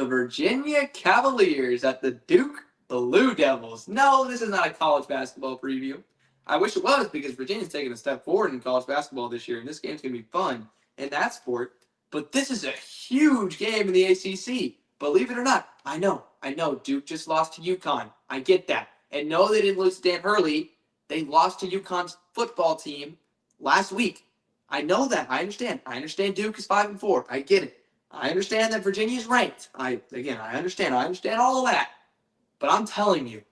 Virginia Cavaliers at the Duke Blue Devils. No, this is not a college basketball preview. I wish it was because Virginia's taking a step forward in college basketball this year, and this game's going to be fun in that sport. But this is a huge game in the ACC. Believe it or not, I know. Duke just lost to UConn. I get that. And no, they didn't lose to Dan Hurley. They lost to UConn's football team last week. I know that. I understand. I understand Duke is 5-4. I get it. I understand that Virginia is ranked. I understand. I understand all of that. But I'm telling you,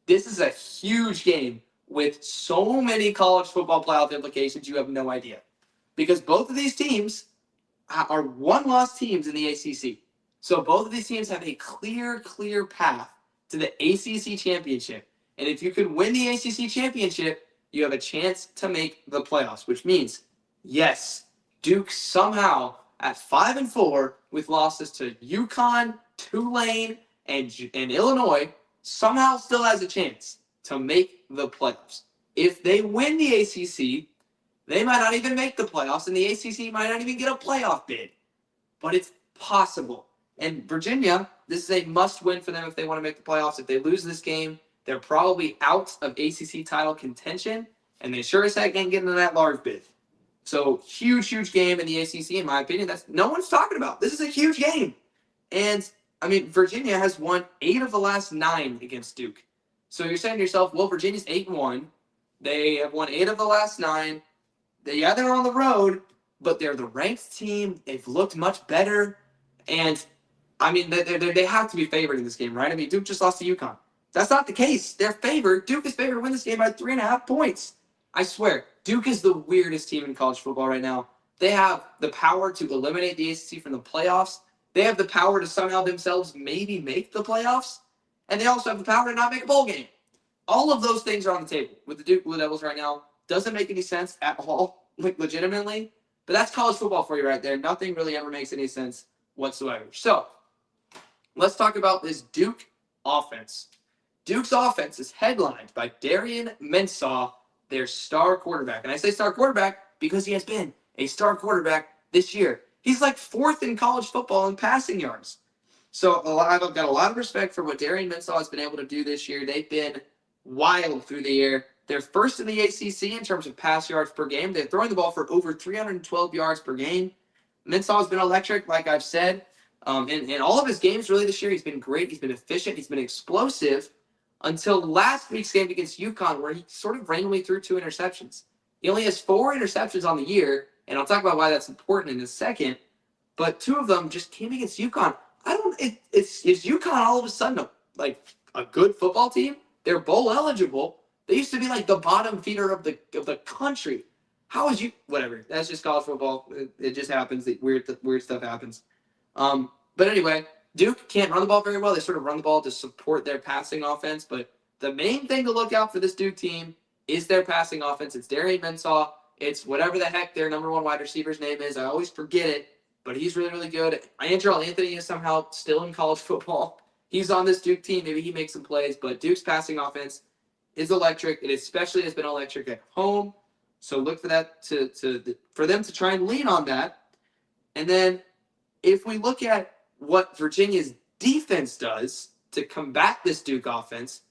this is a huge game with so many college football playoff implications you have no idea. Because both of these teams are one-loss teams in the ACC. So both of these teams have a clear path to the ACC championship. And if you could win the ACC championship, you have a chance to make the playoffs, which means, yes, Duke somehow at 5-4 with losses to UConn, Tulane, and Illinois somehow still has a chance to make the playoffs. If they win the ACC, they might not even make the playoffs, and the ACC might not even get a playoff bid. But it's possible. And Virginia, this is a must-win for them if they want to make the playoffs. If they lose this game, they're probably out of ACC title contention, and they sure as heck can't get into that large bid. So huge game in the ACC, in my opinion. That's no one's talking about. This is a huge game. And, Virginia has won 8 of the last 9 against Duke. So you're saying to yourself, well, Virginia's 8-1. They have won 8 of the last 9. They're on the road, but they're the ranked team. They've looked much better. And, they have to be favored in this game, right? Duke just lost to UConn. That's not the case. They're favored. Duke is favored to win this game by 3.5 points. I swear, Duke is the weirdest team in college football right now. They have the power to eliminate the ACC from the playoffs. They have the power to somehow themselves maybe make the playoffs. And they also have the power to not make a bowl game. All of those things are on the table with the Duke Blue Devils right now. Doesn't make any sense at all, legitimately. But that's college football for you right there. Nothing really ever makes any sense whatsoever. So, let's talk about this Duke offense. Duke's offense is headlined by Darian Mensah, their star quarterback. And I say star quarterback because he has been a star quarterback this year. He's like 4th in college football in passing yards. So I've got a lot of respect for what Darian Mensah has been able to do this year. They've been wild through the air. They're first in the ACC in terms of pass yards per game. They're throwing the ball for over 312 yards per game. Mensah has been electric, like I've said. In all of his games really this year, he's been great. He's been efficient. He's been explosive until last week's game against UConn, where he sort of randomly threw 2 interceptions. He only has 4 interceptions on the year, and I'll talk about why that's important in a second. But 2 of them just came against UConn. Is UConn all of a sudden a good football team? They're bowl eligible. They used to be like the bottom feeder of the country. How is whatever? That's just college football. It just happens. Weird stuff happens. But anyway, Duke can't run the ball very well. They sort of run the ball to support their passing offense. But the main thing to look out for this Duke team is their passing offense. It's Darian Mensah. It's whatever the heck their number 1 wide receiver's name is. I always forget it, but he's really, really good. Andrel Anthony is somehow still in college football. He's on this Duke team. Maybe he makes some plays, but Duke's passing offense is electric. It especially has been electric at home. So look for that for them to try and lean on that. And then if we look at what Virginia's defense does to combat this Duke offense,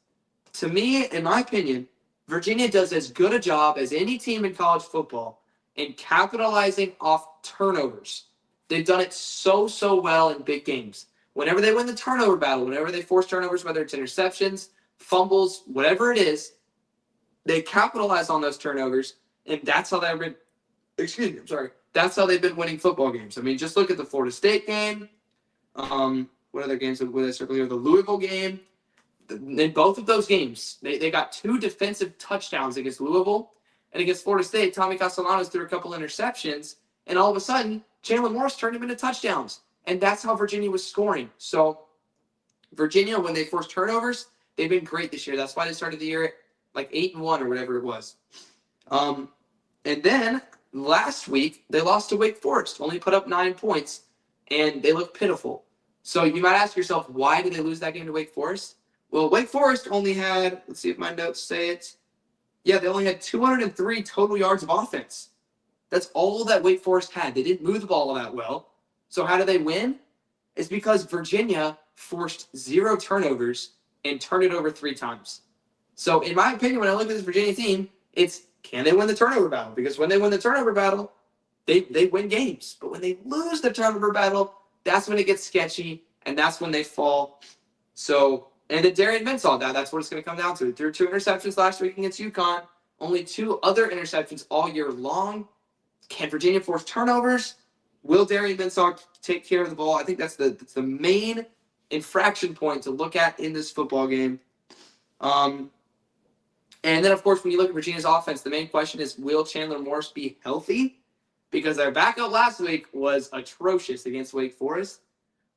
to me, in my opinion, Virginia does as good a job as any team in college football in capitalizing off turnovers. They've done it so well in big games. Whenever they win the turnover battle, whenever they force turnovers, whether it's interceptions, fumbles, whatever it is, they capitalize on those turnovers, and that's how they've been. That's how they've been winning football games. Just look at the Florida State game. What other games would I circle here? The Louisville game. In both of those games, they got 2 defensive touchdowns against Louisville, and against Florida State, Tommy Castellanos threw a couple interceptions, and all of a sudden, Jalen Morris turned him into touchdowns. And that's how Virginia was scoring. So Virginia, when they force turnovers, they've been great this year. That's why they started the year at like 8-1 or whatever it was. And then last week, they lost to Wake Forest, only put up 9 points, and they look pitiful. So you might ask yourself, why did they lose that game to Wake Forest? Well, Wake Forest only had, let's see if my notes say it. Yeah, they only had 203 total yards of offense. That's all that Wake Forest had. They didn't move the ball that well. So how do they win? is because Virginia forced 0 turnovers and turned it over 3 times. So in my opinion, when I look at this Virginia team, it's can they win the turnover battle? Because when they win the turnover battle, they win games. But when they lose the turnover battle, that's when it gets sketchy, and that's when they fall. So, and then Darian Mensah, that's what it's going to come down to. He threw 2 interceptions last week against UConn, only 2 other interceptions all year long. Can Virginia force turnovers? Will Darian Mensah take care of the ball? I think that's the main infraction point to look at in this football game. And then, of course, when you look at Virginia's offense, the main question is, will Chandler Morris be healthy? Because their backup last week was atrocious against Wake Forest.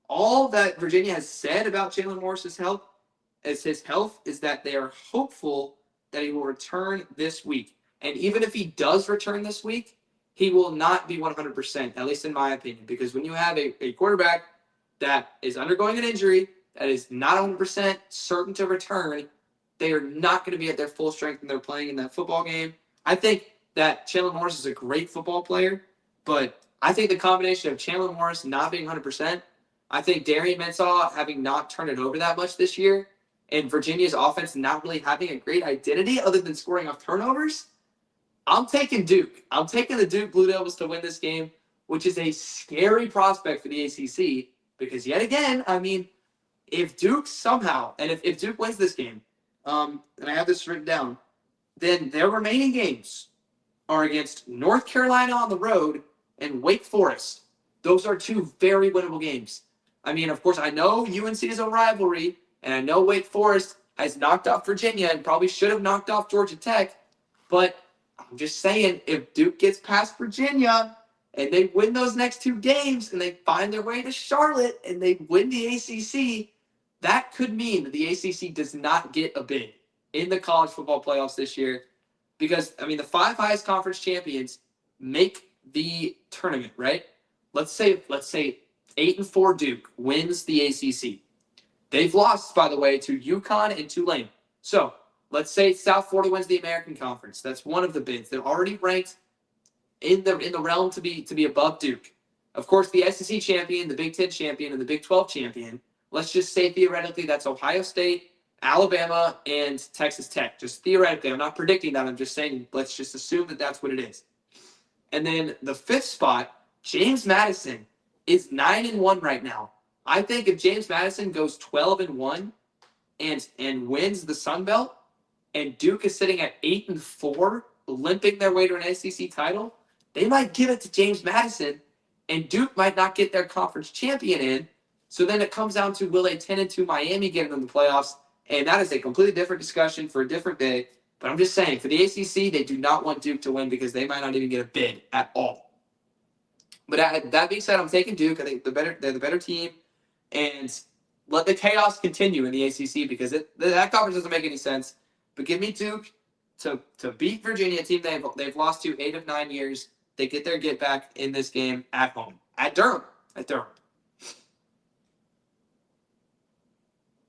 All that Virginia has said about Chandler Morris's health is that they are hopeful that he will return this week. And even if he does return this week, he will not be 100%, at least in my opinion. Because when you have a quarterback that is undergoing an injury, that is not 100% certain to return, they are not going to be at their full strength when they're playing in that football game. I think that Chandler Morris is a great football player, but I think the combination of Chandler Morris not being 100%, I think Darian Mensah having not turned it over that much this year, and Virginia's offense not really having a great identity other than scoring off turnovers, I'm taking Duke. I'm taking the Duke Blue Devils to win this game, which is a scary prospect for the ACC because, yet again, I mean, if Duke somehow, and if Duke wins this game, and I have this written down, then their remaining games are against North Carolina on the road and Wake Forest. Those are 2 very winnable games. I mean, of course, I know UNC is a rivalry, and I know Wake Forest has knocked off Virginia and probably should have knocked off Georgia Tech, but I'm just saying, if Duke gets past Virginia and they win those next 2 games and they find their way to Charlotte and they win the ACC, that could mean that the ACC does not get a bid in the college football playoffs this year because, I mean, the 5 highest conference champions make the tournament, right? Let's say 8-4 Duke wins the ACC. They've lost, by the way, to UConn and Tulane. So let's say South Florida wins the American Conference. That's one of the bids. They're already ranked in the realm to be above Duke. Of course, the SEC champion, the Big Ten champion, and the Big 12 champion. Let's just say theoretically that's Ohio State, Alabama, and Texas Tech. Just theoretically. I'm not predicting that. I'm just saying let's just assume that that's what it is. And then the 5th spot, James Madison, is 9-1 right now. I think if James Madison goes 12-1 and wins the Sun Belt, and Duke is sitting at 8-4, limping their way to an SEC title, they might give it to James Madison, and Duke might not get their conference champion in. So then it comes down to, will a 10-2 Miami get in the playoffs? And that is a completely different discussion for a different day. But I'm just saying, for the ACC, they do not want Duke to win because they might not even get a bid at all. But that being said, I'm taking Duke. I think they're the better team. And let the chaos continue in the ACC because that conference doesn't make any sense. But give me Duke to beat Virginia, a team they've lost to 8 of 9 years. They get their get back in this game at home. At Durham.